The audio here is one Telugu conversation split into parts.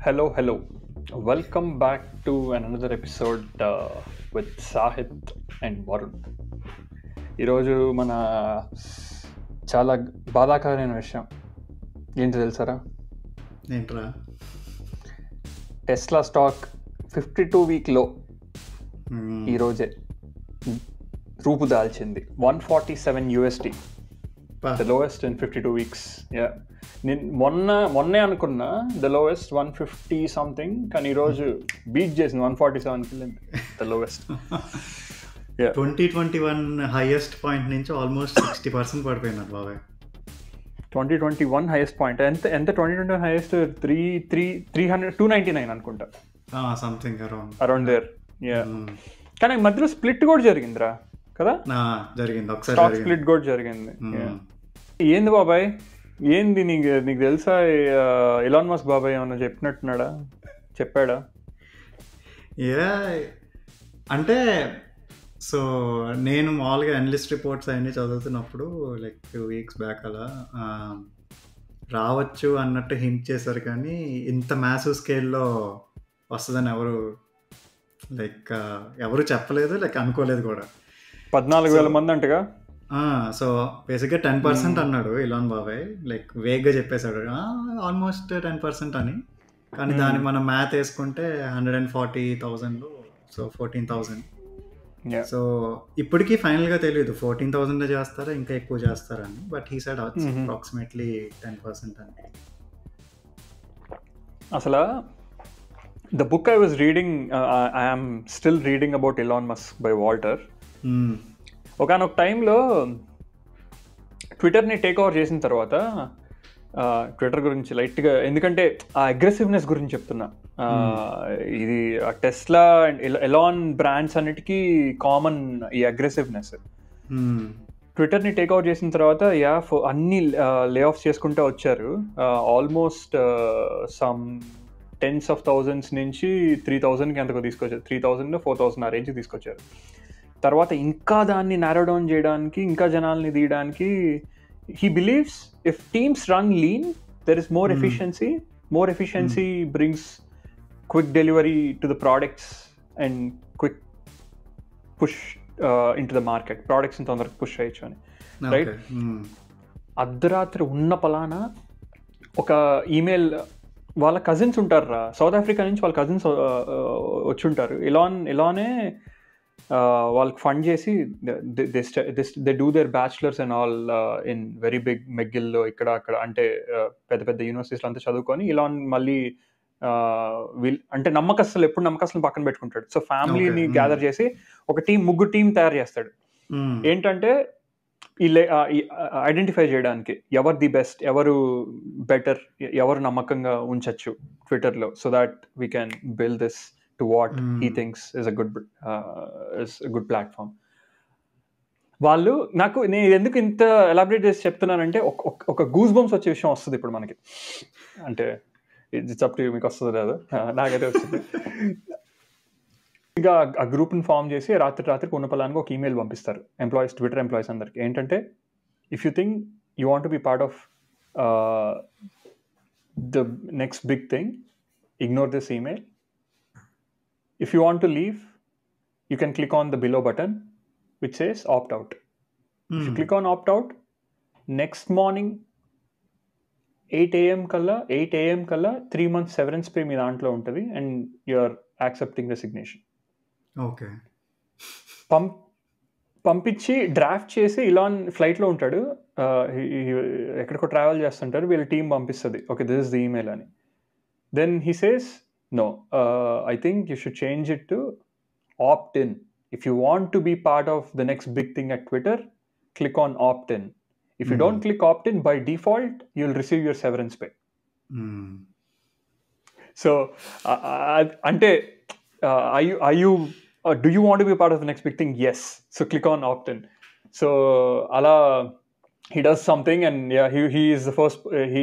Hello. Welcome back to another episode with Sahit and Varun. ఈరోజు మన చాలా బాధాకరమైన విషయం ఏంటి తెలుసారా? ఏంట్రా? టెస్లా స్టాక్ 52-week లో ఈరోజే రూపు దాల్చింది. $147, the lowest in 52 weeks. Yeah. నేను మొన్నే అనుకున్నా ద లోవెస్ట్ 150 సంథింగ్, కానీ ఈరోజు బీట్ చేసింది 147కి వెళ్ళింది ద లోవెస్ట్. 2021 హైయెస్ట్ పాయింట్ నుంచి ఆల్మోస్ట్ 60% పడిపోయినారు బాబాయ్. 2021 హైయెస్ట్ పాయింట్ ఎంత 2021 హైయెస్ట్ 299 అనుకుంటా, సంథింగ్ అరౌండ్ దేర్. కానీ మధ్యలో స్ప్లిట్ కూడా జరిగిందిరా కదా? జరిగింది, ఒకసారి స్టాక్ స్ప్లిట్ కూడా జరిగింది. ఏంది బాబాయ్, ఏంది నీకు తెలుసా? ఎలాన్ మస్క్ బాబాయ్ ఏమన్నా చెప్పాడా? అంటే సో నేను మామూలుగా అనలిస్ట్ రిపోర్ట్స్ అవన్నీ చదువుతున్నప్పుడు లైక్ 2 weeks బ్యాక్ అలా రావచ్చు అన్నట్టు హింట్ చేశారు, కానీ ఇంత మ్యాసివ్ స్కేల్లో వస్తుందని ఎవరు చెప్పలేదు, అనుకోలేదు కూడా. 14,000 మంది అంటగా. సో బేసిక్గా 10% అన్నాడు ఇలాన్ బాబాయ్, వేగ్గా చెప్పేశాడు ఆల్మోస్ట్ 10% అని. కానీ దాన్ని మనం మ్యాథ్ వేసుకుంటే 140,000, సో 14,000. సో ఇప్పటికీ ఫైనల్గా తెలియదు 14,000 చేస్తారా ఇంకా ఎక్కువ చేస్తారని, బట్ హీ సెడ్ అప్రాక్సిమేట్లీ 10% అని. అసలు the book I was reading, I am still reading about Elon Musk by Walter. ఒకనొక టైంలో ట్విట్టర్ని టేక్ ఓవర్ చేసిన తర్వాత, ట్విట్టర్ గురించి లైట్గా, ఎందుకంటే ఆ అగ్రెసివ్నెస్ గురించి చెప్తున్నా. ఇది టెస్లా అండ్ ఎలాన్ బ్రాండ్స్ అన్నిటికీ కామన్ ఈ అగ్రెసివ్నెస్. ట్విట్టర్ని టేక్ ఓవర్ చేసిన తర్వాత అన్ని లే ఆఫ్స్ చేసుకుంటూ వచ్చారు. Almost some tens of thousands నుంచి 3,000కి ఎంతకు తీసుకొచ్చారు, 3,000 4,000 ఆ రేంజ్కి తీసుకొచ్చారు. తర్వాత ఇంకా దాన్ని నారో డౌన్ చేయడానికి, ఇంకా జనాల్ని తీయడానికి, he believes if teams run lean there is more efficiency brings quick delivery to the products and quick push in to the market. ప్రోడక్ట్స్ని తొందరగా పుష్ చేయొచ్చు అని, రైట్? అర్ధరాత్రి ఉన్న పలానా ఒక ఈమెయిల్, వాళ్ళ కజిన్స్ ఉంటారు సౌత్ ఆఫ్రికా నుంచి, వాళ్ళ కజిన్స్ వచ్చి ఉంటారు. ఇలానే వాళ్ళకి ఫండ్ చేసి they do their bachelors and all in very big మెగ్గిల్లో, ఇక్కడ అక్కడ అంటే పెద్ద పెద్ద యూనివర్సిటీస్లో అంతా చదువుకొని, ఇలా మళ్ళీ అంటే ఎప్పుడు నమ్మకస్తులు పక్కన పెట్టుకుంటాడు. సో ఫ్యామిలీని గ్యాదర్ చేసి ఒక ముగ్గురు టీం తయారు చేస్తాడు. ఏంటంటే ఐడెంటిఫై చేయడానికి ఎవరు ది బెస్ట్, ఎవరు బెటర్, ఎవరు నమ్మకంగా ఉంచచ్చు ట్విట్టర్లో, so that we can build this to what he thinks is a good platform. వాళ్ళు నేను ఎందుకు ఇంత ఎలాబరేట్ చేసి చెప్తున్నానంటే, ఒక గూస్ బంప్స్ వచ్చే విషయం వస్తుంది ఇప్పుడు మనకి. అంటే ఇట్స్ అప్ టు యూ, మీకు వస్తుంది లేదు, నాకైతే వచ్చింది. ఇక ఆ గ్రూప్ని ఫామ్ చేసి రాత్రికి ఉన్న పలానికి ఒక ఈమెయిల్ పంపిస్తారు ఎంప్లాయీస్, ట్విట్టర్ ఎంప్లాయీస్ అందరికి. ఏంటంటే, if you think you want to be part of the next big thing, ignore this email. If you want to leave, you can click on the below button which says opt out. If you click on opt out, next morning 8 a.m. kalla 3 months severance pay మీ దాంట్లో ఉంటుంది, and you are accepting resignation. Okay. పంపించి డ్రాఫ్ట్ చేసి ఇలాన్ ఫ్లైట్లో ఉంటాడు, ఎక్కడికో ట్రావెల్ చేస్తుంటారు, వీళ్ళ టీం పంపిస్తుంది, okay this is the email అని. Then he says, no, I think you should change it to opt-in. If you want to be part of the next big thing at Twitter, click on opt-in. If you don't click opt-in, by default, you'll receive your severance pay. So, ante, do you want to be part of the next big thing? Yes. So click on opt-in. So, ala, he does something, and he is the first.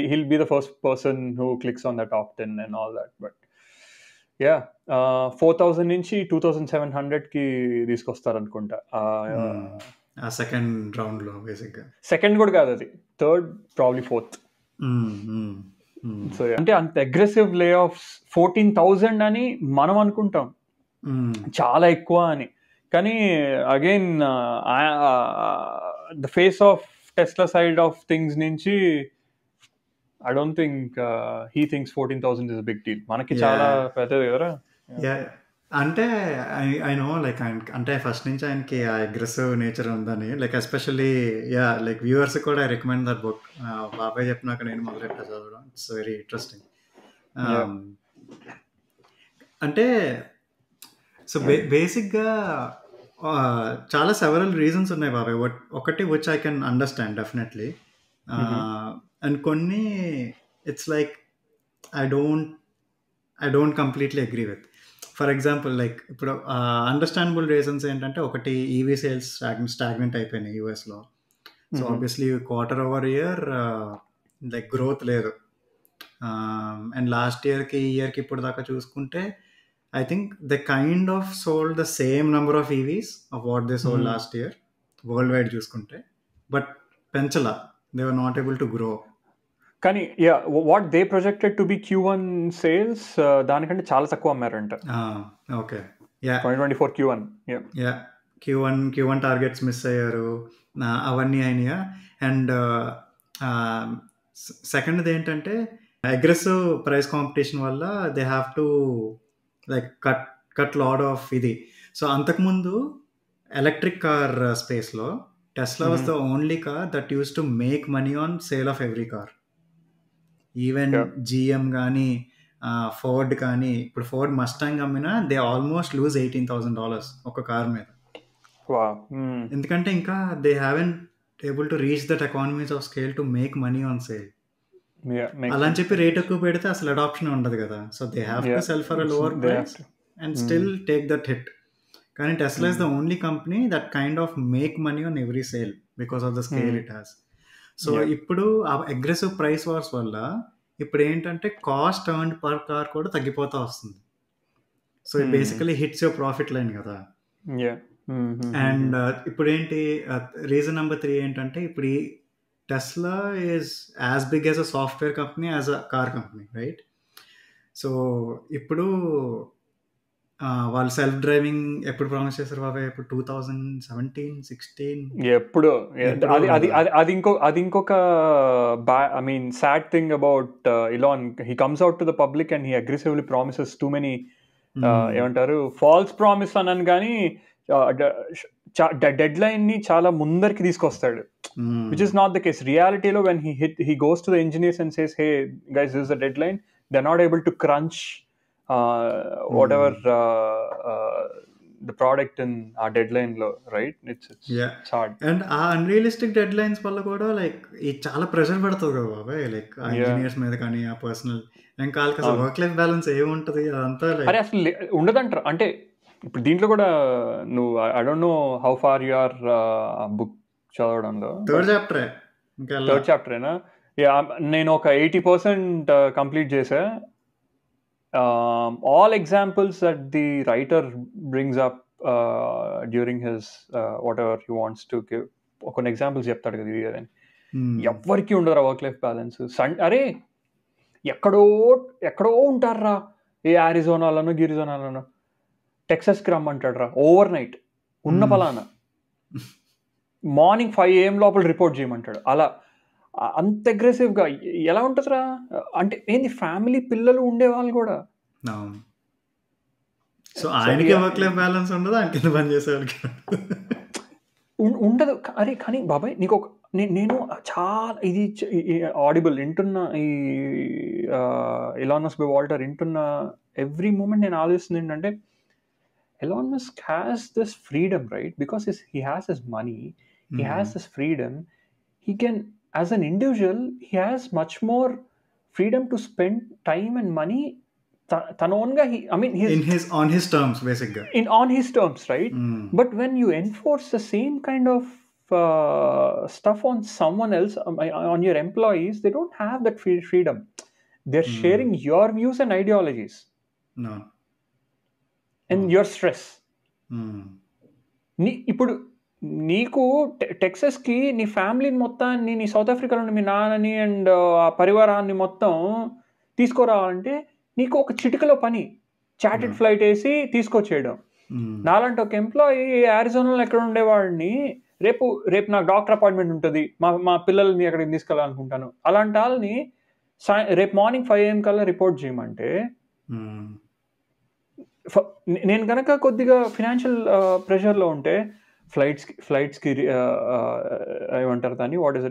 He'll be the first person who clicks on that opt-in and all that, but 4,000 నుంచి 2,700కి తీసుకొస్తారు అనుకుంటా. సెకండ్ రౌండ్లో బేసిక్గా. సెకండ్ కూడా కాదు, అది థర్డ్, ప్రాబ్లీ ఫోర్త్. సో అంటే అంత అగ్రెసివ్ లే ఆఫ్స్ 14,000 అని మనం అనుకుంటాం చాలా ఎక్కువ అని, కానీ again the face of Tesla side of things నుంచి I don't think he thinks 14,000 is big deal. మనకి చాలా పెద్దది కదా. అంటే ఐ నో లైక్ అంటే ఫస్ట్ నుంచి ఆయనకి ఆ అగ్రెసివ్ నేచర్ ఉందని, లైక్ ఎస్పెషల్లీ లైక్ వ్యూవర్స్ కూడా ఐ రికమెండ్ దట్ బుక్. బాబాయ్ చెప్పినాక నేను మొదలెట్టా చదవడం. It's very interesting. అంటే సో బేసిక్గా చాలా సెవరల్ రీజన్స్ ఉన్నాయి బాబాయ్. ఒకటి which I can understand definitely, and కొన్ని it's like I don't completely agree with. For example like ఇప్పుడు అండర్స్టాండబుల్ రీజన్స్ ఏంటంటే, ఒకటి ఈవీ సేల్స్ స్టాగ్నెంట్ అయిపోయినాయి యూఎస్లో. So obviously quarter over year like growth లేదు. అండ్ లాస్ట్ ఇయర్కి ఈ ఇయర్కి ఇప్పుడు దాకా చూసుకుంటే I think they kind of sold the same number of EVs of what they sold last year worldwide చూసుకుంటే, బట్ పెంచలా, they were not able to grow. కానీ what they projected to be Q1 sales దానికంటే చాలా తక్కువ అమ్మారంట. Okay, 2024 Q1. Q1 targets miss అయ్యారు, అవన్నీ అయినాయా. అండ్ సెకండ్ది ఏంటంటే, అగ్రెసివ్ ప్రైస్ కాంపిటీషన్ వల్ల they have to like cut lot of ఇది. సో అంతకుముందు ఎలక్ట్రిక్ కార్ స్పేస్లో Tesla was the only car that use to make money on sale of every car. Even GM కానీ ఫోర్డ్ కానీ, ఇప్పుడు ఫోర్డ్ మస్టాంగ్ అమ్మినా దే ఆల్మోస్ట్ లూజ్ $18,000 ఒక కార్ మీద. ఎందుకంటే ఇంకా they haven't able to reach that economies of scale to make money on sale. అలా అని చెప్పి రేట్ ఎక్కువ పెడితే అసలు అడాప్షన్ ఉండదు కదా. So they have to sell for a lower price and still take that hit. కానీ Tesla is the only company that kind of make money on every sale because of the scale it has. So ఇప్పుడు ఆ అగ్రెసివ్ ప్రైస్ వార్స్ వల్ల ఇప్పుడు ఏంటంటే కాస్ట్ ఎర్న్డ్ పర్ కార్ కూడా తగ్గిపోతా వస్తుంది. So it basically hits your profit line కదా. అండ్ ఇప్పుడు ఏంటి రీజన్ నెంబర్ 3 ఏంటంటే, ఇప్పుడు ఈ Tesla is as big as a software company as a car company, right? So ఇప్పుడు వాళ్ళు సెల్ఫ్ డ్రైవింగ్ ఎప్పుడు ప్రామిస్ చేశారు బాబాయ్? ఇప్పుడు 2017-16 ఎప్పుడు అది ఇంకొక I mean sad thing about Elon. He comes out to the public and he aggressively promises too many ఏమంటారు ఫాల్స్ ప్రామిస్ అన్నాను, కానీ డెడ్ లైన్ ని చాలా ముందరికి తీసుకొస్తాడు, which is not the case. రియాలిటీలో when he goes to the engineers and says, hey guys, this is the deadline, they are not able to crunch whatever the product in our deadline lo, right? It's hard. And unrealistic deadlines వల్ల కూడా లైక్ ఈ చాలా ప్రెషర్ పడుతుంది కదా బాబాయ్, లైక్ ఇంజనీర్స్ మీద కానీ ఆ పర్సనల్ ఇంకా వాళ్ళకి అసలు వర్క్ లైఫ్ బ్యాలెన్స్ ఏముంటది అదంతా. అరే అసలు ఉండదంటారు. అంటే ఇప్పుడు దీంట్లో కూడా నువ్వు I don't know how far you are book చదవడంలో. థర్డ్ చాప్టరేనా? నేను ఒక 80% కంప్లీట్ చేసా. All examples that the writer brings up during his whatever he wants to give, కొన్ని ఎగ్జాంపుల్స్ చెప్తాడు కదా ఇది అని. ఎవరికి ఉండదురా వర్క్ లైఫ్ బ్యాలెన్స్. అరే ఎక్కడో ఉంటారా, ఏ ఆరిజోనాలోనో గిరిజోనాలోనో. టెక్సస్కి రమ్మంటాడు రా ఓవర్ నైట్ ఉన్న పలానా, మార్నింగ్ 5 AM లోపల రిపోర్ట్ చేయమంటాడు. అలా అంత అగ్రెసివ్గా ఎలా ఉంటుందిరా? అంటే ఏంది, ఫ్యామిలీ పిల్లలు ఉండేవాళ్ళు కూడా. సో ఆయనకి వర్క్ లైఫ్ బ్యాలెన్స్ ఉండదు, ఆయన కింద పని చేసేవాళ్ళకి ఉండదు. అరే కానీ బాబాయ్ నీకు ఒక నేను చాలా ఇది ఆడిబుల్ వింటున్నా, ఈ ఎలాన్ మస్క్ బై వాల్టర్ వింటున్నా ఎవ్రీ మూమెంట్ నేను ఆలోచిస్తుంది ఏంటంటే, Elon Musk has this freedom, right? Because he has his money, he has this freedom, he can, as an individual, he has much more freedom to spend time and money than onga. I mean, he's on his terms, basically. On his terms, right? But when you enforce the same kind of stuff on someone else, on your employees, they don't have that freedom. They're sharing your views and ideologies. No. And your stress. ఇప్పుడు నీకు టెక్సస్కి నీ ఫ్యామిలీని మొత్తాన్ని, నీ సౌత్ ఆఫ్రికాలో మీ నాన్నని అండ్ ఆ పరివారాన్ని మొత్తం తీసుకురావాలంటే నీకు ఒక చిటికలో పని, చార్టెడ్ ఫ్లైట్ వేసి తీసుకొచ్చేయడం. నాలాంటి ఒక ఎంప్లాయీ ఆరిజోనాలో ఎక్కడ ఉండేవాడిని రేపు నాకు డాక్టర్ అపాయింట్మెంట్ ఉంటుంది, మా పిల్లల్ని ఎక్కడికి తీసుకెళ్ళాలనుకుంటాను, అలాంటి వాళ్ళని రేపు మార్నింగ్ 5 AM కల్లా రిపోర్ట్ చేయమంటే నేను కనుక కొద్దిగా ఫినాన్షియల్ ప్రెషర్లో ఉంటే ఫ్లైట్స్కి ఏమంటారు దాన్ని, what is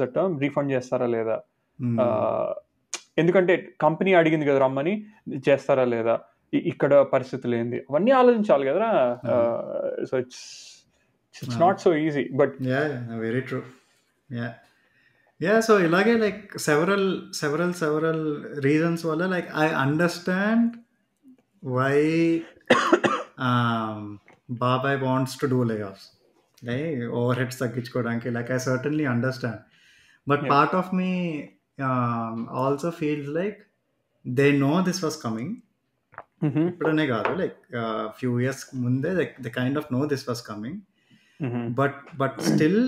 that term, refund చేస్తారా లేదా, ఎందుకంటే కంపెనీ అడిగింది కదా రమ్మని, చేస్తారా లేదా, ఇక్కడ పరిస్థితులు ఏంది, అవన్నీ ఆలోచించాలి కదా. So it's not so easy. But very true. So ఇలాగే లైక్ సెవరల్ రీజన్స్ వల్ల like I understand why Babai wants to do layoffs, like overheads తగ్గించుకోవడానికి, like I certainly understand, but part of me also feels like they know this was coming. ఇప్పుడనే కాదు, like few years ముందే they kind of know this was coming, but still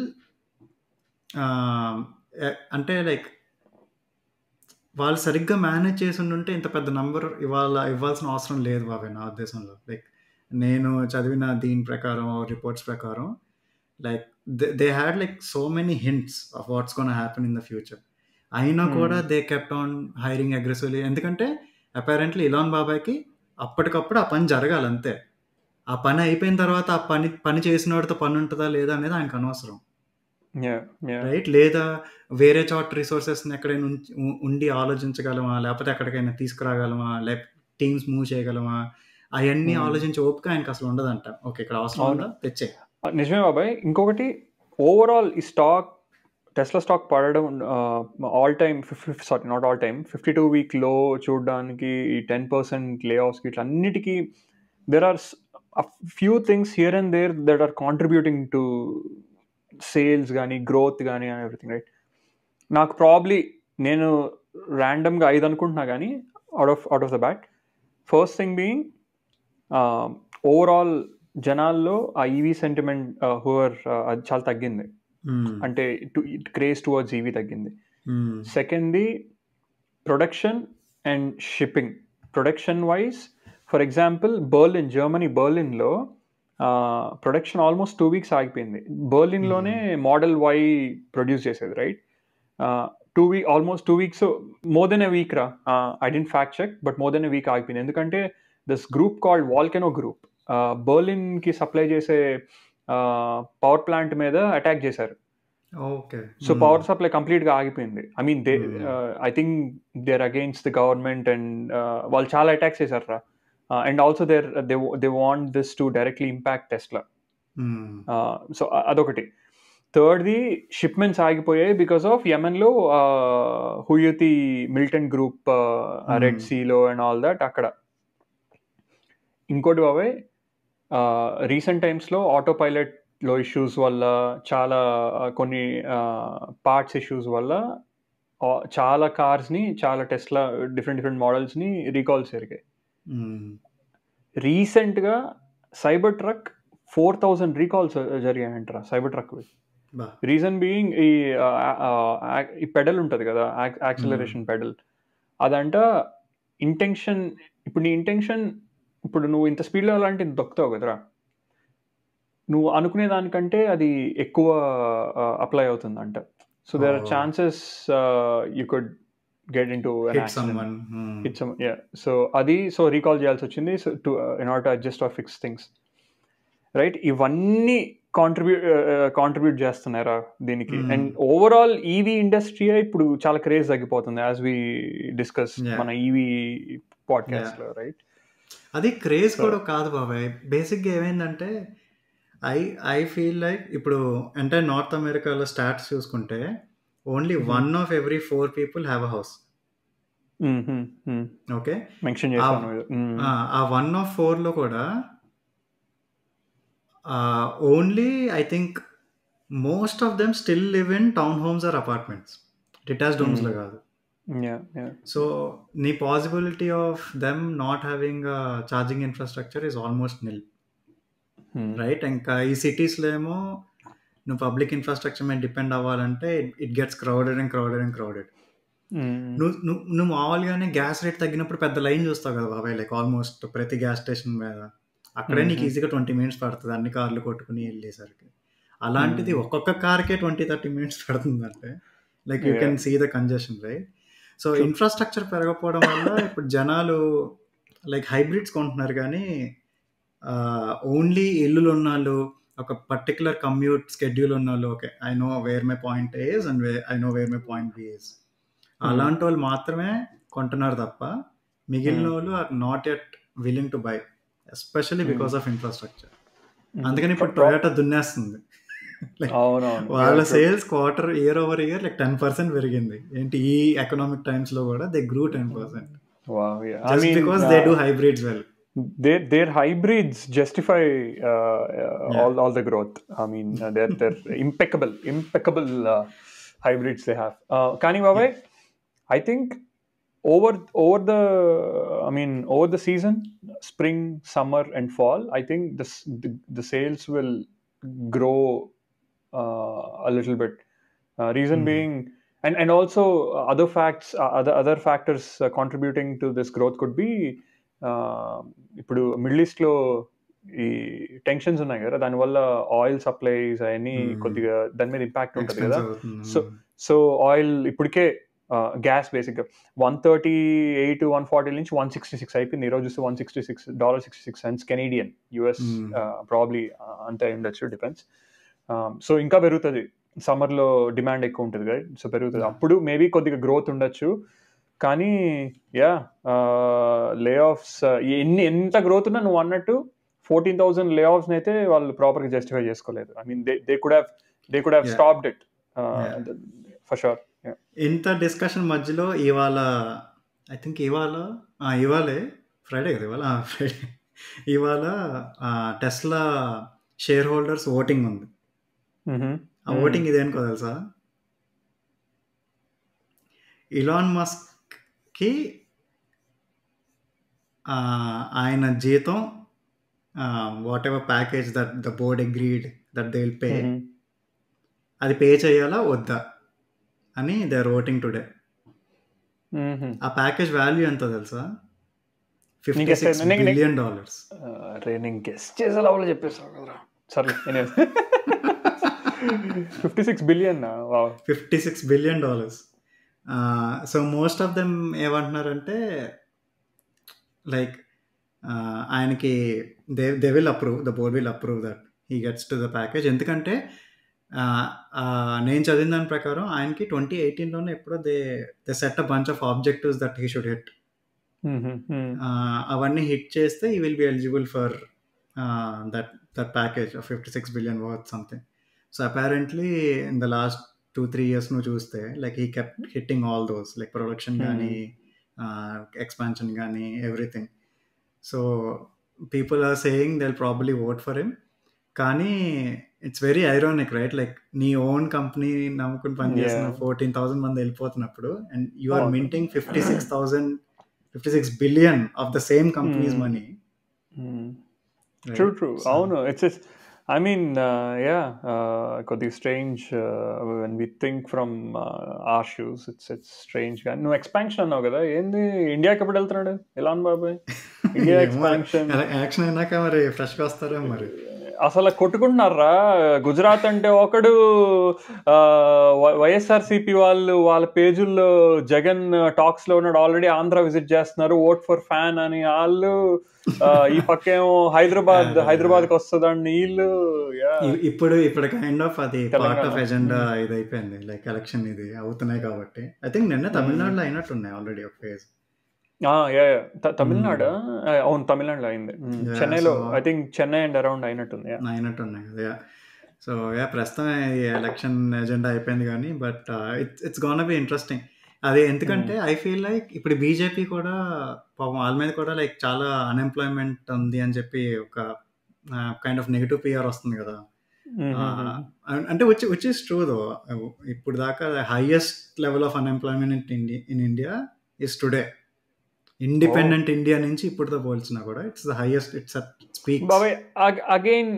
అంటే లైక్ వాళ్ళు సరిగ్గా మేనేజ్ చేసి ఉంటే ఇంత పెద్ద నంబర్ ఇవ్వాల్సిన అవసరం లేదు బాబాయ్ నా ఉద్దేశంలో. లైక్ నేను చదివిన దీని ప్రకారం, రిపోర్ట్స్ ప్రకారం, like they had like so many hints of what's gonna happen in the future. అయినా కూడా they kept on hiring aggressively. ఎందుకంటే అపారెంట్లీ ఇలాన్ బాబాయ్కి అప్పటికప్పుడు ఆ పని జరగాలి అంతే. ఆ పని అయిపోయిన తర్వాత ఆ పని చేసిన వాడితో పని ఉంటుందా లేదా అనేది ఆయనకు అనవసరం, రైట్? లేదా వేరే చోట రిసోర్సెస్ని ఎక్కడైనా ఉండి ఆలోచించగలమా, లేకపోతే ఎక్కడికైనా తీసుకురాగలమా, లేకపోతే టీమ్స్ మూవ్ చేయగలమా, అవన్నీ ఆలోచించే ఓపిక ఆయనకు అసలు ఉండదంట. ఓకే, ఇక్కడ అవసరం ఉందా, తెచ్చే. నిజమే బాబాయ్. ఇంకొకటి, ఓవరాల్ ఈ టెస్లా స్టాక్ పడడం ఆల్ టైమ్ 52-week లో చూడడానికి, ఈ 10% లే ఆఫ్స్కి, ఇట్లా అన్నిటికీ there are few things here and there that are contributing to sales కానీ, గ్రోత్ కానీ, అండ్ ఎవ్రీథింగ్, రైట్? నాకు ప్రాబ్లీ, నేను ర్యాండమ్గా 5 అనుకుంటున్నా కానీ out of the bat, first thing being overall జనాల్లో ఆ ఈవీ సెంటిమెంట్ అది చాలా తగ్గింది. అంటే క్రేజ్ టువర్డ్స్ ఈవీ తగ్గింది. సెకండ్ది production and shipping. Production wise, for example బర్లిన్లో ప్రొడక్షన్ ఆల్మోస్ట్ 2 weeks ఆగిపోయింది. బర్లిన్లోనే మోడల్ వై ప్రొడ్యూస్ చేసేది, right? Almost 2 weeks, more than a week రా. I don't fact check, but more than a week ఆగిపోయింది. ఎందుకంటే this group called volcano group బర్లిన్కి సప్లై చేసే పవర్ ప్లాంట్ మీద అటాక్ చేశారు. సో పవర్ సప్లై కంప్లీట్గా ఆగిపోయింది. I mean I think they are against the government and వాళ్ళు చాలా అటాక్స్ చేశారు రా. And also they want this to directly impact Tesla. So adokati. Thirdly, shipments ఆగిపోయాయి because of Yemenలో హుయూతి మిలిటెంట్ గ్రూప్ రెడ్ సీలో అండ్ ఆల్ దట్. అక్కడ ఇంకోటి బాబాయ్, రీసెంట్ టైమ్స్లో ఆటో పైలట్లో ఇష్యూస్ వల్ల, చాలా కొన్ని పార్ట్స్ ఇష్యూస్ వల్ల చాలా కార్స్ని, చాలా టెస్లా డిఫరెంట్ మోడల్స్ని రీకాల్స్ జరిగాయి. రీసెంట్గా సైబర్ ట్రక్ 4,000 రీకాల్స్ జరిగాయంటారా సైబర్ ట్రక్. రీజన్ బీయింగ్ ఈ పెడల్ ఉంటుంది కదా, యాక్సిలరేషన్ పెడల్, అదంట ఇంటెన్షన్. ఇప్పుడు నీ ఇంటెన్షన్, ఇప్పుడు నువ్వు ఇంత స్పీడ్లో అలాంటి దొక్కుతావు కదరా, నువ్వు అనుకునే దానికంటే అది ఎక్కువ అప్లై అవుతుందంట. So there are chances you could get into an hit accident. someone. Hit someone, yeah. So adi recall చేయాల్సి వచ్చింది, so to in order to adjust or fix things, right? ఇవన్నీ కాంట్రిబ్యూట్ చేస్తున్నారా దీనికి. అండ్ ఓవరాల్ ఈవీ ఇండస్ట్రీ ఇప్పుడు చాలా క్రేజ్ తగ్గిపోతుంది, యాజ్ వి డిస్కస్ మన ఈవీ పాడ్కాస్ట్ లో, రైట్? అది క్రేజ్ కూడా కాదు బాబాయ్. బేసిక్గా ఏమైందంటే ఐ ఫీల్ లైక్ ఇప్పుడు అంటే నార్త్ అమెరికాలో స్టాట్స్ చూసుకుంటే only 1 of every 4 people have a house. Okay, mention చేశాను. ఆ 1 of 4 లో కూడా only I think most of them still live in town homes or apartments, detached homes లో కాదు. సో నీ possibility of them not having charging infrastructure is almost nil, right? ఇంకా ఈ సిటీస్లో ఏమో నువ్వు పబ్లిక్ ఇన్ఫ్రాస్ట్రక్చర్ మీద డిపెండ్ అవ్వాలంటే ఇట్ గెట్స్ క్రౌడెడ్. నువ్వు మామూలుగానే గ్యాస్ రేట్ తగ్గినప్పుడు పెద్ద లైన్ చూస్తావు కదా బాబాయ్, లైక్ ఆల్మోస్ట్ ప్రతి గ్యాస్ స్టేషన్ మీద అక్కడే నీకు ఈజీగా 20 మినిట్స్ పడుతుంది అన్ని కార్లు కొట్టుకుని వెళ్ళేసరికి. అలాంటిది ఒక్కొక్క కార్కే 20-30 మినిట్స్ పడుతుందంటే like you can see the congestion, right? So infrastructure పెరగకపోవడం వల్ల ఇప్పుడు జనాలు లైక్ హైబ్రిడ్స్ కొంటున్నారు, కానీ ఓన్లీ ఇల్లులు ఉన్నాళ్ళు, ఒక పర్టికులర్ కమ్యూట్ స్కెడ్యూల్ ఉన్నాళ్ళు, okay I know where my point A's and I know where my point B is, అలాంటి వాళ్ళు మాత్రమే కొంటున్నారు తప్ప మిగిలిన వాళ్ళు are not at willing to buy, especially because of infrastructure. అందుకని ఇప్పుడు టొయోటా దున్నేస్తుంది. వాళ్ళ sales quarter year over year like 10% పెరిగింది. ఏంటి ఈ ఎకనామిక్ టైమ్స్ లో కూడా they grew 10%. Just because they do hybrids well. Their hybrids justify all the growth. I mean, they're impeccable hybrids they have. Kani Babai, I think over the season, spring, summer, and fall, I think the sales will grow a little bit. Reason being, and also other factors contributing to this growth could be ఇప్పుడు మిడిల్ ఈస్ట్ లో ఈ టెన్షన్స్ ఉన్నాయి కదా, దానివల్ల ఆయిల్ సప్లైస్ అవన్నీ కొద్దిగా దాని మీద ఇంపాక్ట్ ఉంటుంది కదా. సో ఆయిల్ ఇప్పటికే గ్యాస్ బేసిక్గా $138, $140 నుంచి $166 అయిపోయింది. ఈరోజు చూస్తే $166 కెనడియన్, యుఎస్ ప్రాబ్లీ అంతే ఉండొచ్చు, డిపెండ్స్. సో ఇంకా పెరుగుతుంది, సమ్మర్లో డిమాండ్ ఎక్కువ ఉంటుంది కదా, సో పెరుగుతుంది. అప్పుడు మేబీ కొద్దిగా గ్రోత్ ఉండొచ్చు. కానీ లే ఆఫ్స్ ఎంత గ్రోత్ ఉన్నా నువ్వు అన్నట్టు 14,000 లే ఆఫ్స్ అయితే వాళ్ళు ప్రాపర్గా జస్టిఫై చేసుకోలేదు. I mean they could have stopped it for sure. ఇంత డిస్కషన్ మధ్యలో ఐ థింక్ ఇవాళే ఫ్రైడే కదా, ఇవాళ టెస్లా షేర్ హోల్డర్స్ ఓటింగ్ ఉంది. ఆ ఓటింగ్ ఇదేనుకో తెలుసా, ఇలాన్ మస్క్ కి ఆయన జీతం what ever package that the board agreed that they will pay, అది పే చేయాలా వద్దా అని దే ఆర్ ఓటింగ్ టుడే. ఆ ప్యాకేజ్ వాల్యూ ఎంత తెలుసా, $56 బిలియన్. నేను గెస్ చేసేలా చెప్పేసావు కదా, సరే. $56 billion. So most of them ఏమంటున్నారంటే లైక్ ఆయనకి they will approve, the board will approve that he gets to the package. ఎందుకంటే నేను చదివిన దాని ప్రకారం ఆయనకి 2018లోనే ఎప్పుడో they set a bunch of objectives that he should hit. అవన్నీ హిట్ చేస్తే he will be eligible for that package of $56 billion worth something. So apparently in the last 2-3 years నువ్వు చూస్తే like he kept hitting all those, like production కానీ ఎక్స్పాన్షన్ కానీ everything. So people are saying they will probably vote for him. కానీ it's very ironic, right? Like నీ ఓన్ కంపెనీ నమ్ముకుని పనిచేసిన 14,000 మంది వెళ్ళిపోతున్నప్పుడు and you are minting 56 billion of the same companies money. True. అవును, it's I mean, కొద్దిగా strange when we think from our shoes. It's strange. నువ్వు ఎక్స్పాన్షన్ అన్నావు కదా, ఏంది ఇండియాకి ఎప్పుడు వెళ్తున్నాడు ఇలాన్ బాబాయ్? ఇండియా ఎక్స్పాన్షన్ యాక్షన్ అయినాక మరి ఫ్రెష్గా వస్తారా మరి? అసలు కొట్టుకుంటున్నారా? గుజరాత్ అంటే ఒకడు, వైఎస్ఆర్సీపీ వాళ్ళ పేజీల్లో జగన్ టాక్స్ లో ఉన్నాడు, ఆల్రెడీ ఆంధ్ర విజిట్ చేస్తున్నారు, ఓట్ ఫర్ ఫ్యాన్ అని వాళ్ళు. ఈ పక్కేమో హైదరాబాద్కి వస్తుందండి వీళ్ళు. ఇప్పుడు కైండ్ ఆఫ్ అది పార్ట్ ఆఫ్ ఎజెండా ఇది అయిపోయింది, లైక్ ఎలక్షన్ ఇది అవుతున్నాయి కాబట్టి. ఐ థింక్ నిన్న తమిళనాడులో అయినట్టున్నాయి ఆల్రెడీ ఒక ఫేజ్. తమిళనాడు, అవును తమిళనాడులో అయింది. చెన్నైలో I think Chennai and around అయినట్టున్నాయి కదా. సో ప్రస్తుతం ఎలక్షన్ ఎజెండా అయిపోయింది కానీ, but it's gonna be interesting అదే. ఎందుకంటే ఐ ఫీల్ లైక్ ఇప్పుడు బీజేపీ కూడా పాపం వాళ్ళ మీద కూడా లైక్ చాలా అన్ఎంప్లాయ్మెంట్ ఉంది అని చెప్పి ఒక కైండ్ ఆఫ్ నెగిటివ్ పిఆర్ వస్తుంది కదా. అంటే విచ్ ఇస్ ట్రూ దో. ఇప్పుడు దాకా highest level of unemployment in India is today. Independent India నుంచి ఇప్పుడుతో పోల్చినా కూడా it's the highest. It's speaks again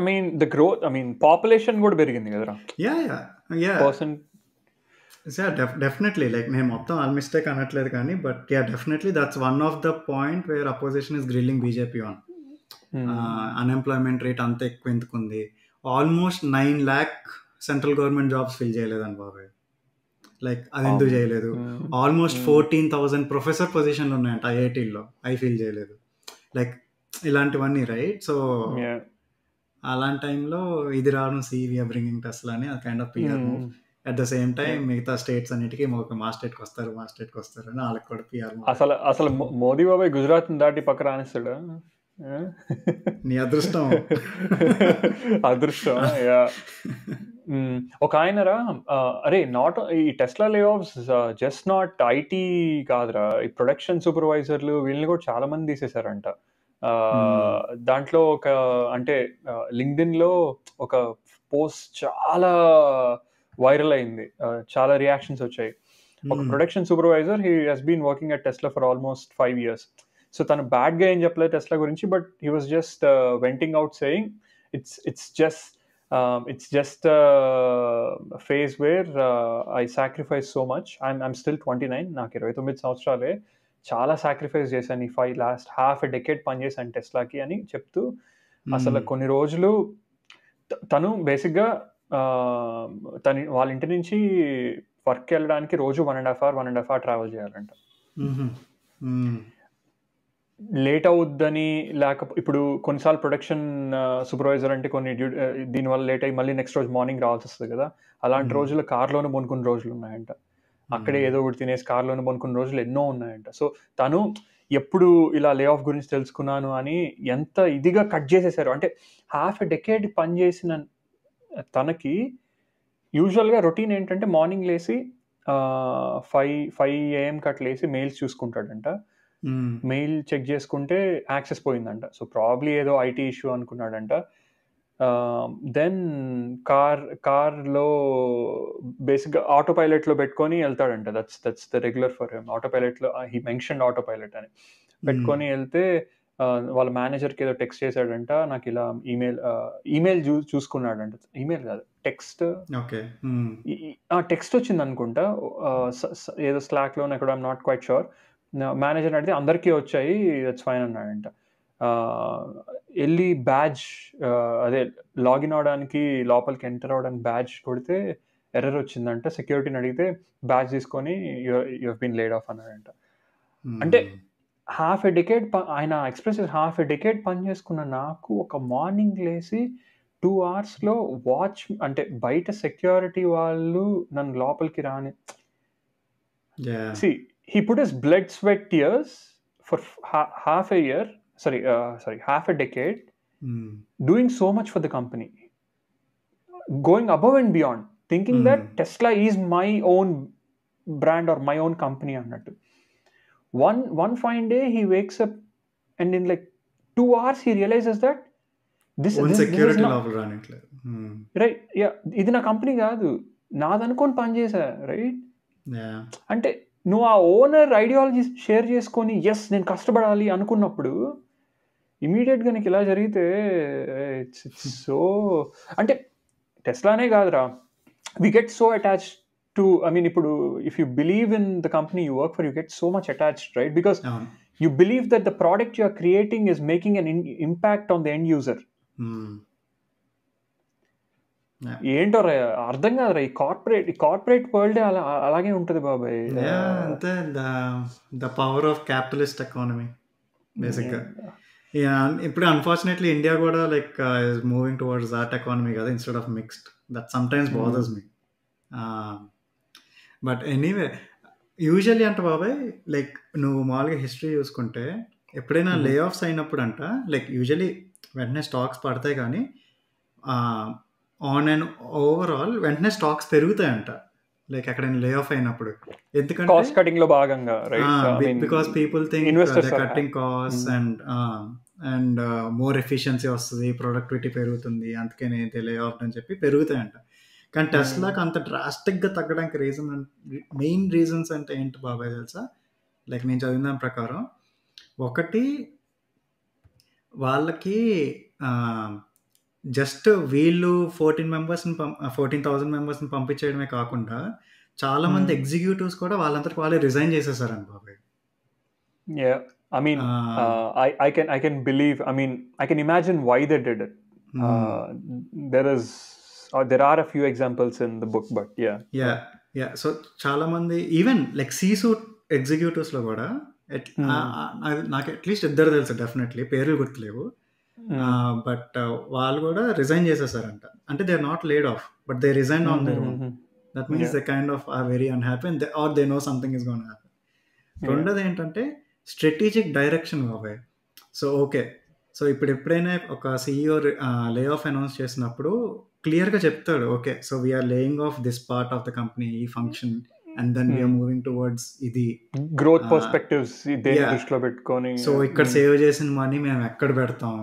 I mean the growth, I mean population కూడా పెరిగింది కదరా. యా పర్సన్ డెఫినెట్లీ లైక్ నేను మొత్తం ఆల్ మిస్టేక్ అనట్లేదు కానీ but definitely that's one of the point where opposition is grilling BJP on unemployment rate అంత ఎక్కువ ఎందుకుంది, almost 9 lakh central government jobs fill చేయలేదని బాబాయ్. లైక్ అది ఎందుకు చేయలేదు, ఆల్మోస్ట్ 14,000 ప్రొఫెసర్ పొజిషన్లు ఉన్నాయంట ఐఐటీల్లో, అవి ఫిల్ చేయలేదు. లైక్ ఇలాంటివన్నీ రైట్. సో అలాంటి టైంలో ఇది రావడం సివిఆర్ బ్రింగింగ్ టెస్లా అని అది kind of PR move. At the same time మిగతా స్టేట్స్ అన్నిటికీ మా స్టేట్కి వస్తారు అని వాళ్ళకి కూడా పిఆర్ మూవ్. అసలు మోదీ బాబాయ్ గుజరాత్ దాటి పక్క రానిస్తాడు. నీ అదృష్టం. అదృష్టం. ఒక ఆయనరా, అరే నాట్ ఈ టెస్లా లే ఆఫ్స్ జస్ట్ నాట్ ఐటీ కాదురా, ఈ ప్రొడక్షన్ సూపర్వైజర్లు వీళ్ళని కూడా చాలా మంది తీసేశారంట. దాంట్లో ఒక అంటే లింక్డ్ఇన్ లో ఒక పోస్ట్ చాలా వైరల్ అయింది, చాలా రియాక్షన్స్ వచ్చాయి. ఒక production supervisor, he has been working at Tesla for almost 5 years. So తను బ్యాడ్ గా ఏం చెప్పలేదు టెస్లా గురించి, but he was just venting out saying it's just phase where I sacrifice so much. I'm still 29, నాకు 29 సంవత్సరాలే, చాలా సాక్రిఫైస్ చేశాను ఈ లాస్ట్ హాఫ్ ఎ డెకేడ్ పనిచేశాను టెస్లాకి అని చెప్తూ, అసలు కొన్ని రోజులు తను బేసిక్గా వాళ్ళ ఇంటి నుంచి వర్క్ వెళ్ళడానికి రోజు 1.5 hour ట్రావెల్ చేయాలంట. లేట్ అవుద్దని, లేకపోతే ఇప్పుడు కొన్నిసార్లు ప్రొడక్షన్ సూపర్వైజర్ అంటే కొన్ని దీనివల్ల లేట్ అయ్యి మళ్ళీ నెక్స్ట్ రోజు మార్నింగ్ రావాల్సి వస్తుంది కదా, అలాంటి రోజులు కార్లోనే కొనుక్కున్న రోజులు ఉన్నాయంట. అక్కడే ఏదో ఒకటి తినేసి కార్లోనే కొనుక్కున్న రోజులు ఎన్నో ఉన్నాయంట. సో తను ఎప్పుడు ఇలా లే ఆఫ్ గురించి తెలుసుకున్నాను అని ఎంత ఇదిగా కట్ చేసేసారు అంటే, హాఫ్ ఎ డెకేడ్ పనిచేసిన తనకి యూజువల్గా రొటీన్ ఏంటంటే మార్నింగ్ లేసి 5 AM అట్లా లేసి మెయిల్స్ చూసుకుంటాడంట. మెయిల్ చెక్ చేసుకుంటే యాక్సెస్ పోయిందంట. సో ప్రాబ్లీ ఏదో ఐటీ ఇష్యూ అనుకున్నాడంట. దెన్ కార్లో బేసిక్గా ఆటో పైలట్లో పెట్టుకొని వెళ్తాడంట. That's the regular for him. Auto పైలట్లో హీ మెన్షన్ ఆటో పైలట్ అని పెట్టుకొని వెళ్తే వాళ్ళ మేనేజర్కి ఏదో టెక్స్ట్ చేశాడంట, నాకు ఇలా ఈమెయిల్ చూసుకున్నాడంట. ఈమెయిల్ కాదు, టెక్స్ట్ వచ్చింది అనుకుంటా, ఏదో స్లాక్లో ఎక్కడ, I'm not quiet sure. Manager అడిగితే అందరికీ వచ్చాయి, దట్స్ ఫైన్ అన్నాడంట. వెళ్ళి బ్యాడ్జ్ అదే లాగిన్ అవడానికి లోపలికి ఎంటర్ అవడానికి బ్యాడ్జ్ కొడితే ఎర్రర్ వచ్చిందంట. సెక్యూరిటీని అడిగితే బ్యాడ్జ్ తీసుకొని you have been laid off అన్నాడంట. అంటే హాఫ్ ఎ డెకేడ్ ఆయన ఎక్స్ప్రెస్ హాఫ్ ఎ డెకేడ్ పని చేసుకున్న నాకు ఒక మార్నింగ్ లేసి 2 hours వాచ్ అంటే బయట సెక్యూరిటీ వాళ్ళు నన్ను లోపలికి రాని he put his blood, sweat, tears for half a decade, doing so much for the company, going above and beyond, thinking that Tesla is my own brand or my own company annattu. One fine day he wakes up and in like 2 hours he realizes that this security level ranitla right, yeah, ఇది నా కంపెనీ కాదు, నాదనుకొని పని చేశా, రైట్. అంటే నువ్వు ఆ ఓనర్ ఐడియాలజీ షేర్ చేసుకొని ఎస్ నేను కష్టపడాలి అనుకున్నప్పుడు ఇమీడియట్గా నీకు ఇలా జరిగితే ఇట్స్ సో, అంటే టెస్లానే కాదురా, we get so attached to, I mean ఇప్పుడు if you believe in the company you work for, you get so much attached, right, because you believe that the product you are creating is making an impact on the end user. ఏంటో అర్థం కాదురా, ఈ కార్పొరేట్ వరల్డ్ అలాగే ఉంటుంది బాబాయ్. అంతే, the power of capitalist economy బేసిక్గా. ఇప్పుడు అన్ఫార్చునేట్లీ ఇండియా కూడా like is moving towards that economy కదా, instead of mixed. That sometimes bothers me. But anyway usually అంటే బాబాయ్, లైక్ నువ్వు మామూలుగా హిస్టరీ చూసుకుంటే ఎప్పుడైనా లే ఆఫ్స్ అయినప్పుడు అంట, లైక్ యూజువల్లీ వెంటనే స్టాక్స్ పడతాయి కానీ ఆన్ అండ్ ఓవరాల్ వెంటనే స్టాక్స్ పెరుగుతాయంట, లైక్ ఎక్కడైనా లే ఆఫ్ అయినప్పుడు. ఎందుకంటే కాస్ట్ కటింగ్ లో భాగంగా, because people think cutting cost and more efficiency వస్తుంది, ప్రొడక్టివిటీ పెరుగుతుంది, అందుకని లే ఆఫ్ అని చెప్పి పెరుగుతాయంట. కానీ టెస్లాకి అంత డ్రాస్టిక్గా తగ్గడానికి మెయిన్ రీజన్స్ అంటే ఏంటి బాబాయ్ తెలుసా? లైక్ నేను చదివిన దాని ప్రకారం, ఒకటి వాళ్ళకి జస్ట్ వీళ్ళు 14,000 మెంబర్స్ని పంపించేయడమే కాకుండా చాలా మంది ఎగ్జిక్యూటివ్స్ కూడా వాళ్ళంతటి వాళ్ళే రిజైన్ చేసేసారండి బాబాయ్. Yeah, I mean, I can believe. I mean, I can imagine why they did it. There are a few examples in the book, but yeah so చాలా మంది ఈవెన్ లైక్ సీసూట్ ఎగ్జిక్యూటివ్స్ లో కూడా నాకు అట్లీస్ట్ ఇద్దరు తెలుసు డెఫినెట్లీ, పేర్లు గుర్తులేవు, బట్ వాళ్ళు కూడా రిజైన్ చేసేసారంట. అంటే they are not laid off, but they resign on their own. That means they kind of are very unhappy and are they know something is gonna happen. రెండోది ఏంటంటే స్ట్రాటజిక్ డైరెక్షన్ బాబాయ్. సో ఓకే, సో ఇప్పుడు ఎప్పుడైనా ఒక CEO లే ఆఫ్ అనౌన్స్ చేసినప్పుడు క్లియర్గా చెప్తాడు, okay so we're laying off this part of the company, ఈ function, and then we're moving towards ఇది గ్రోత్ పర్స్పెక్టివ్స్ దృష్టిలో పెట్టుకొని, సో ఇక్కడ సేవ్ చేసిన మనీ మేము ఎక్కడ పెడతాం,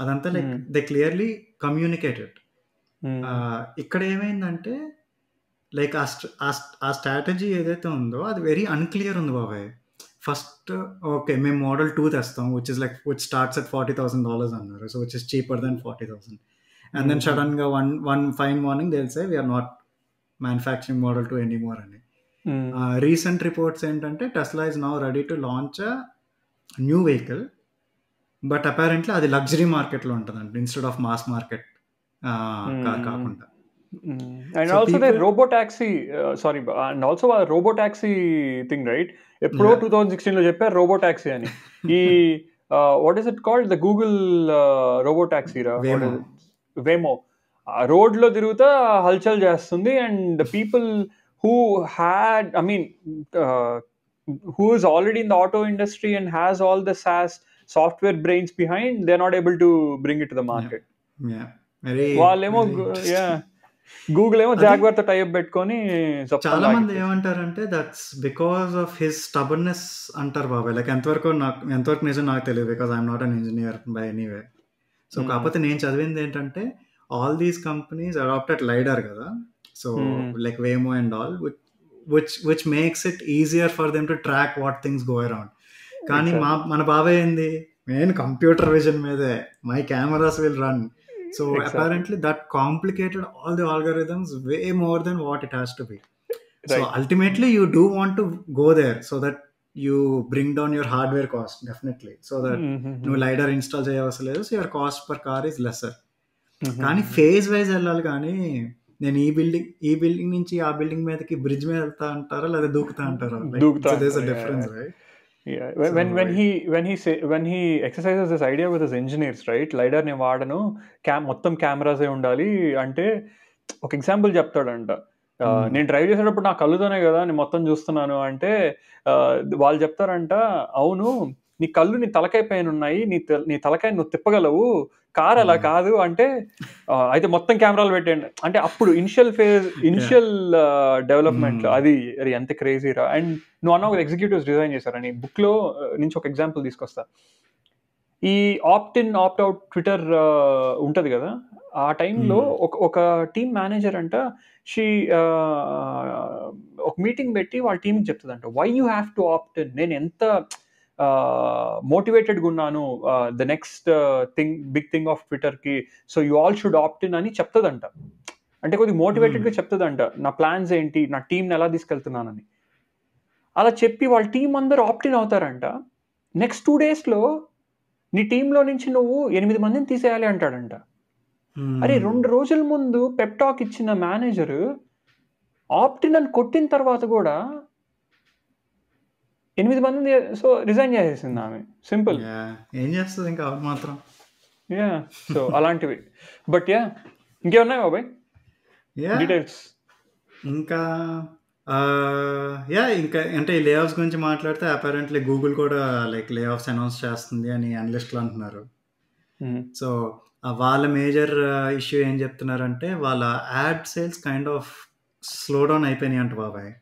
అదంతా లైక్ దే క్లియర్లీ కమ్యూనికేటెడ్. ఇక్కడ ఏమైందంటే లైక్ ఆ స్ట్రాటజీ ఏదైతే ఉందో అది వెరీ అన్క్లియర్ ఉంది బాబాయ్. ఫస్ట్ ఓకే మేము మోడల్ 2 తెస్తాం, విచ్ స్టార్ట్స్ అట్ $40,000 అన్నారు, so which is cheaper than 40,000. And then సడన్గా one fine morning they will say we're not manufacturing model 2 anymore అని. రీసెంట్ రిపోర్ట్స్ ఏంటంటే Tesla is now ready to launch a new vehicle, but apparently అది లగ్జరీ మార్కెట్లో ఉంటుందండి ఇన్స్టెడ్ ఆఫ్ మాస్ మార్కెట్ కాకుండా. And also the robotaxi, and also a robotaxi thing, right? ఎప్పుడో 2016 లో చెప్పారు robotaxi అని. ఈ what is it called, the Google robotaxi రా, Waymo, రోడ్ లో తిరుగుతా హల్చల్ చేస్తుంది. And the people who had, I mean, who is already in the auto industry and has all the SaaS software brains behind, they're not able to bring it to the market. వాళ్ళేమో గూగుల్ ఏమో జాగ్వార్ తో టైప్ పెట్టుకొని, చాలా మంది ఏమంటారంటే that's because of his stubbornness అంటారు బాబాయ్. లైక్ ఎంతవరకు నిజం నాకు తెలియదు, because I'm not an engineer by anyway. So కాకపోతే నేను చదివింది ఏంటంటే all these companies adapted LiDAR కదా, సో like Waymo and all, which makes it easier for them to track what things go around. కానీ మన బాబాయ్ ఏంది, నేను కంప్యూటర్ విజన్ మీదే, my cameras will run. So apparently that complicated all the algorithms way more than what it has to be. Right. So ultimately you do want to go there so that you bring down your hardware cost, definitely, so that no LiDAR install cheyavasaledu, so your cost per car is lesser. కానీ ఫేజ్ వైజ్ వెళ్ళాలి. కానీ నేను ఈ బిల్డింగ్ నుంచి ఆ బిల్డింగ్ మీదకి బ్రిడ్జ్ మీద వెళ్తా అంటారా లేదా దూకుతా అంటారా, there's a difference, right? Yeah, when he exercises this idea with his engineers, right? LiDAR ని వాడను, మొత్తం కెమెరాసే ఉండాలి అంటే, ఒక ఎగ్జాంపుల్ చెప్తాడంట, నేను డ్రైవ్ చేసేటప్పుడు నా కళ్ళుతోనే కదా నేను మొత్తం చూస్తున్నాను అంటే, వాళ్ళు చెప్తారంట, అవును నీ కళ్ళు నీ తలకాయ పైన ఉన్నాయి, నీ తలకాయ నువ్వు తిప్పగలవు, కార్ అలా కాదు అంటే, అయితే మొత్తం కెమెరాలు పెట్టండి అంటే. అప్పుడు ఇనిషియల్ డెవలప్మెంట్ అది ఎంత క్రేజీరా. అండ్ నువ్వు అన్న ఒక ఎగ్జిక్యూటివ్స్ డిజైన్ చేశారని బుక్ లో నుంచి ఒక ఎగ్జాంపుల్ తీసుకొస్తా. ఈ opt in opt out Twitter ఉంటది కదా, ఆ టైంలో ఒక టీమ్ మేనేజర్ అంట, ఒక మీటింగ్ పెట్టి వాళ్ళ టీంకి చెప్తుందంట, why you have to opt in, నేను ఎంత మోటివేటెడ్గా ఉన్నాను the next big thing of ట్విట్టర్కి, so you all should opt in అని చెప్తుందంట. అంటే కొద్దిగా మోటివేటెడ్గా చెప్తుందంట, నా ప్లాన్స్ ఏంటి, నా టీంని ఎలా తీసుకెళ్తున్నానని. అలా చెప్పి వాళ్ళ టీం అందరూ ఆప్ట్ ఇన్ అవుతారంట. నెక్స్ట్ 2 daysలో నీ టీంలో నుంచి నువ్వు 8 మందిని తీసేయాలి అంటాడంట. అరే 2 రోజుల ముందు పెప్టాక్ ఇచ్చిన మేనేజర్ ఆప్ట్ ఇన్ అని కొట్టిన తర్వాత కూడా 8 మంది సో రిజైన్ చేసేసింది ఆమె. సింపుల్, ఏం చేస్తుంది ఇంకా మాత్రం. సో అలాంటివి. బట్ ఇంకేమున్నాయి బాబాయ్ డీటెయిల్స్? ఇంకా ఇంకా అంటే ఈ లే ఆఫ్స్ గురించి మాట్లాడితే అపారెంట్లీ గూగుల్ కూడా లైక్ లే ఆఫ్స్ అనౌన్స్ చేస్తుంది అని అనలిస్టులు అంటున్నారు. సో వాళ్ళ మేజర్ ఇష్యూ ఏం చెప్తున్నారంటే వాళ్ళ add sales kind of slow down అయిపోయినాయి అంట బాబాయ్.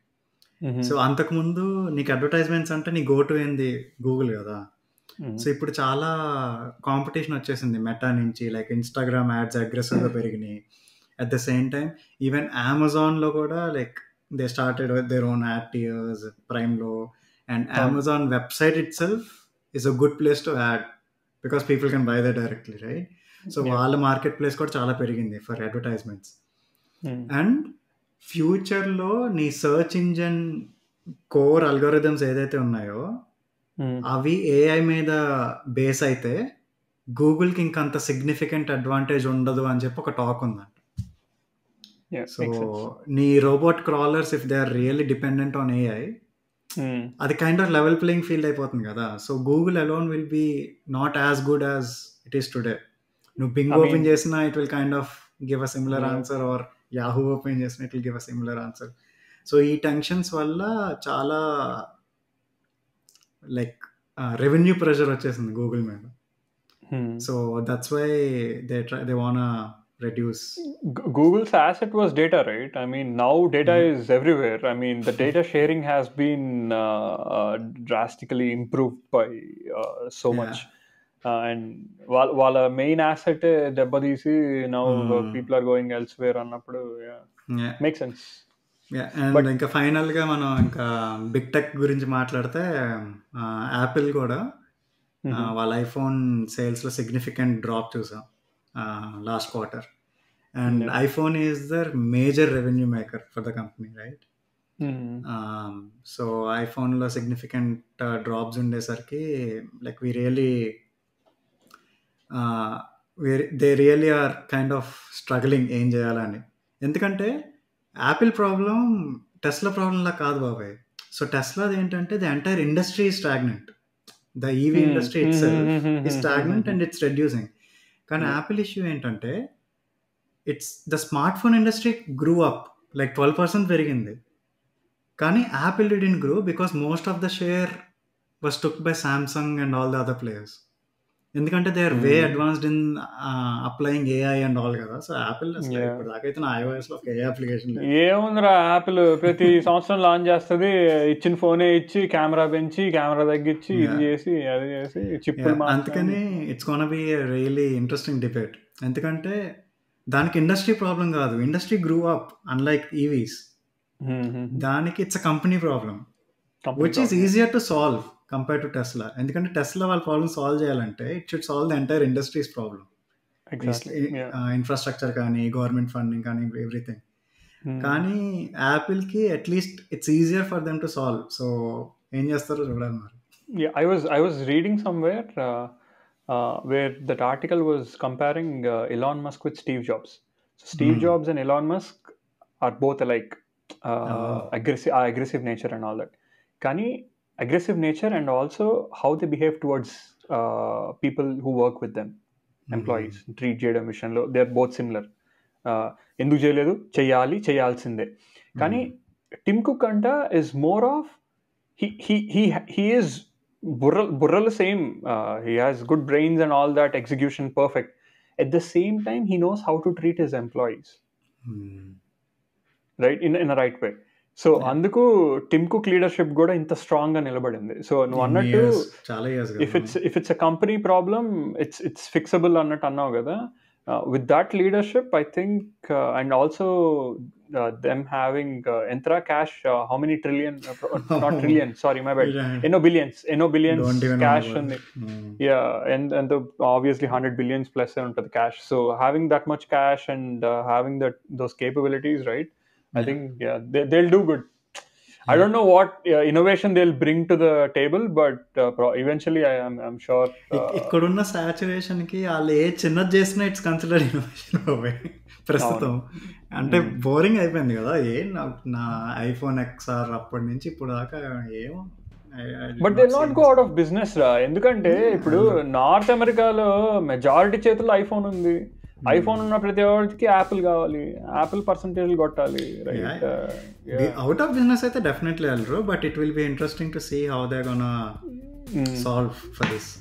సో అంతకుముందు నీకు అడ్వర్టైజ్మెంట్స్ అంటే నీ గో టు ఏంది గూగుల్ కదా. సో ఇప్పుడు చాలా కాంపిటీషన్ వచ్చేసింది మెటా నుంచి, లైక్ ఇన్స్టాగ్రామ్ యాడ్స్ అగ్రెసివ్గా పెరిగినాయి. At the same time even అమెజాన్లో కూడా like they started with their own ad tiers ప్రైమ్లో, and Amazon website itself is a good place to ad because people can buy that directly, right? So వాళ్ళ మార్కెట్ ప్లేస్ కూడా చాలా పెరిగింది ఫర్ అడ్వర్టైజ్మెంట్స్. అండ్ ఫ్యూచర్లో నీ సర్చ్ ఇంజన్ కోర్ అల్గోరిథమ్స్ ఏదైతే ఉన్నాయో అవి ఏఐ మీద బేస్ అయితే గూగుల్కి ఇంకంత సిగ్నిఫికెంట్ అడ్వాంటేజ్ ఉండదు అని చెప్పి ఒక టాక్ ఉందంట. సో నీ robot crawlers if they are really dependent on AI, అది kind of level playing field అయిపోతుంది కదా. So Google alone will be not as good as it is today. నువ్వు బింగ్ ఓపెన్ చేసినా it will kind of give a similar answer, or Yahoo open చేసినా it will give a similar answer. So ఈ టెన్షన్స్ వల్ల చాలా లైక్ రెవెన్యూ ప్రెషర్ వచ్చేసింది గూగుల్ మీద. సో దట్స్ వై దే వానా reduce. Google's asset was data, right? I mean, now data is everywhere. I mean, the data sharing has been drastically improved by so much. And while a main asset debadisi, now people are going elsewhere annappudu, makes sense. And ఇంకా ఫైనల్ గా మనం ఇంకా బిగ్ టెక్ గురించి మాట్లాడితే యాపిల్ కూడా వాళ్ళ ఐఫోన్ సేల్స్ లో సిగ్నిఫికెంట్ డ్రాప్ చూసాం last quarter, and iPhone is their major revenue maker for the company, right? So iPhone lo significant drops undesarki, like they really are kind of struggling ఏం చేయాలని. ఎందుకంటే యాపిల్ ప్రాబ్లం టెస్లా ప్రాబ్లం లా కాదు బాబాయ్. సో టెస్లాది ఏంటంటే the entire industry is stagnant. The EV industry itself is stagnant and it's reducing. కానీ యాపిల్ ఇష్యూ ఏంటంటే it's the smart phone industry grew up like 12% పెరిగింది, కానీ Apple didn't grow because most of the share was took by Samsung and all the other players. ఎందుకంటే they are way advanced in applying AI and all కదా. సో యాపిల్ దాకైతే నా iOS లో ఏఐ అప్లికేషన్ ఏముందిరా, యాపిల్ ప్రతి సంవత్సరం లాంచ్ చేస్తుంది, ఇచ్చిన ఫోనే ఇచ్చి కెమెరా పెంచి కెమెరా తగ్గించి ఇది చేసి అది చేసి చిప్పులు. అందుకని it's gonna be really interesting debate. ఎందుకంటే దానికి ఇండస్ట్రీ ప్రాబ్లం కాదు, industry grew up unlike EVs. దానికి it's a company problem which is easier to solve compare to Tesla. ఎందుకంటే టెస్లా వాళ్ళ ప్రాబ్లమ్ సాల్వ్ చేయాలంటే it should solve the entire industries problem, infrastructure కానీ గవర్నమెంట్ ఫండింగ్ కానీ ఎవ్రీథింగ్. కానీ యాపిల్కి at least it's easier for them to solve. So ఏం చేస్తారో చూడాలి మరి. I was reading somewhere where that article was comparing Elon Musk with Steve Jobs. So Steve Jobs and Elon Musk are both alike, aggressive nature and all that. Kani aggressive nature and also how they behave towards people who work with them, employees, treat చేయడం విషయంలో they are both similar. ఎందుకు చేయలేదు, చేయాల్సిందే. కానీ టిమ్ కుక్ అంట is more of he is burrala same, he has good brains and all that, execution perfect. At the same time he knows how to treat his employees, right, in a right way. So అందుకు టిమ్ కుక్ లీడర్షిప్ కూడా ఇంత స్ట్రాంగ్ గా నిలబడింది. సో నువ్వు అన్నట్టు if it's a company problem it's fixable అన్నట్టు అన్నావు కదా. With that leadership I think and also them having entra cash, how many trillion, not trillion, sorry my bad, billions cash on the, and the obviously 100 billions plus onto the cash. So having that much cash and having those capabilities, right, I think they'll do good. I don't know what innovation they'll bring to the table, but eventually I'm sure ikkadunna saturation ki all ఏ చిన్నది చేసినా ఇట్స్ కన్సిడర్డ్ ఇన్నోవేషన్ ప్రస్తుతం. అంటే బోరింగ్ అయిపోయింది కదా నా ఐఫోన్ XR అప్పటి నుంచి ఇప్పుడు దాకా ఏమో. But they not go out of business రా. ఎందుకంటే ఇప్పుడు నార్త్ అమెరికాలో మెజారిటీ చేతుల్లో ఐఫోన్ ఉంది. ఐఫోన్ ఉన్న ప్రతి ఒక్కరికి యాపిల్ కావాలి, యాపిల్ పర్సంటేజ్ కొట్టాలి, రైట్? అవుట్ ఆఫ్ బిజినెస్ అయితే డెఫినెట్లీ వెళ్ళరు, but it will be interesting to see how they gonna solve for this.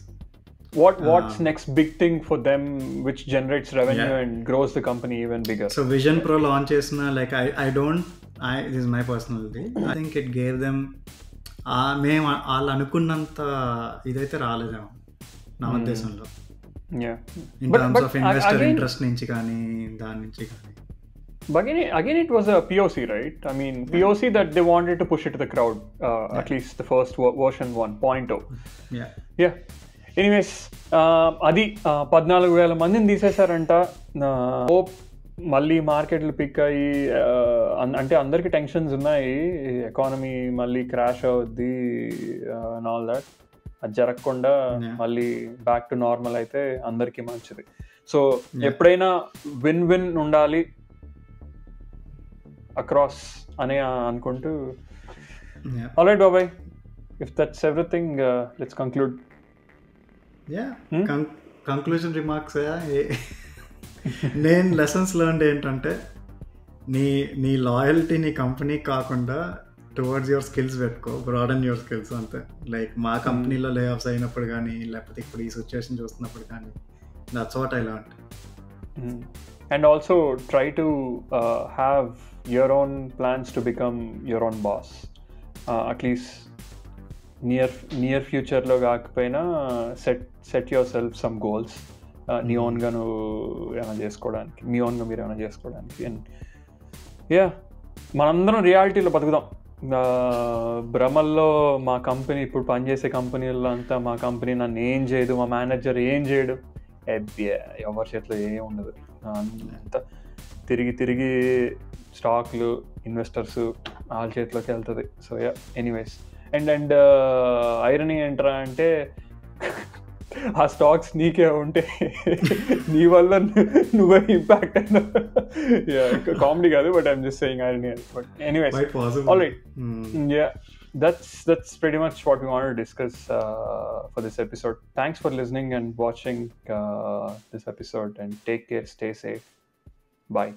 What's next big thing for them which generates revenue and grows the company even bigger? So Vision Pro launch chesina, like this is my personal thing, I think it gave them మేము వాళ్ళు అనుకున్నంత ఇదైతే రాలేదేమో నా ఉద్దేశంలో. In terms of investor interest నుంచి కానీ దాని నుంచి కానీ. But again it was a POC, right? I mean POC that they wanted to push it to the crowd, at least the first version 1.0. Yeah. Anyways, అది 14,000 మందిని తీసేశారంట. హోప్ మళ్ళీ మార్కెట్లు పిక్ అయ్యి అంటే అందరికి టెన్షన్స్ ఉన్నాయి, ఎకానమీ మళ్ళీ క్రాష్ అవుద్ది అండ్ ఆల్ దాట్. అది జరగకుండా మళ్ళీ బ్యాక్ టు నార్మల్ అయితే అందరికీ మంచిది. సో ఎప్పుడైనా విన్ విన్ ఉండాలి అక్రాస్ అని అనుకుంటూ, ఆల్రైట్ బాబాయ్, if that's everything let's conclude. Conclusion remarks. నేను లెసన్స్ లెర్న్డ్ ఏంటంటే, నీ లాయల్టీ నీ కంపెనీ కాకుండా టువర్డ్స్ యువర్ స్కిల్స్ పెట్టుకో, బ్రాడన్ యువర్ స్కిల్స్ అంతే. లైక్ మా కంపెనీలో లే ఆఫ్స్ అయినప్పుడు కానీ, లేకపోతే ఇప్పుడు ఈ సిచ్యువేషన్ చూస్తున్నప్పుడు కానీ, that's what I learned. And also try to have your own plans to become your own boss. At least near ఫ్యూచర్లో కాకపోయినా set your self some goals, నీ ఓన్గా నువ్వు ఏమైనా చేసుకోవడానికి, మీ ఓన్గా మీరు ఏమైనా చేసుకోవడానికి. అండ్ మనందరం రియాలిటీలో బతుకుదాం. భ్రమల్లో మా కంపెనీ, ఇప్పుడు పనిచేసే కంపెనీల్లో అంతా మా కంపెనీ నన్ను ఏం చేయదు, మా మేనేజర్ ఏం చేయడు, ఎవరి చేతిలో ఏం ఉండదు, అంతా తిరిగి స్టాక్లు, ఇన్వెస్టర్స్ వాళ్ళ చేతిలోకి వెళ్తుంది. సో ఎనీవేస్, అండ్ ఐరనీ ఏంట్రా అంటే, ఆ స్టాక్స్ నీకే ఉంటే నీ వల్ల నువ్వే ఇంపాక్ట్ అయినా. కామెడీ కాదు, but I'm just saying irony. But anyways, alright, that's pretty much what we wanted to discuss for this episode. Thanks for listening and watching this episode, and take care, stay safe, bye.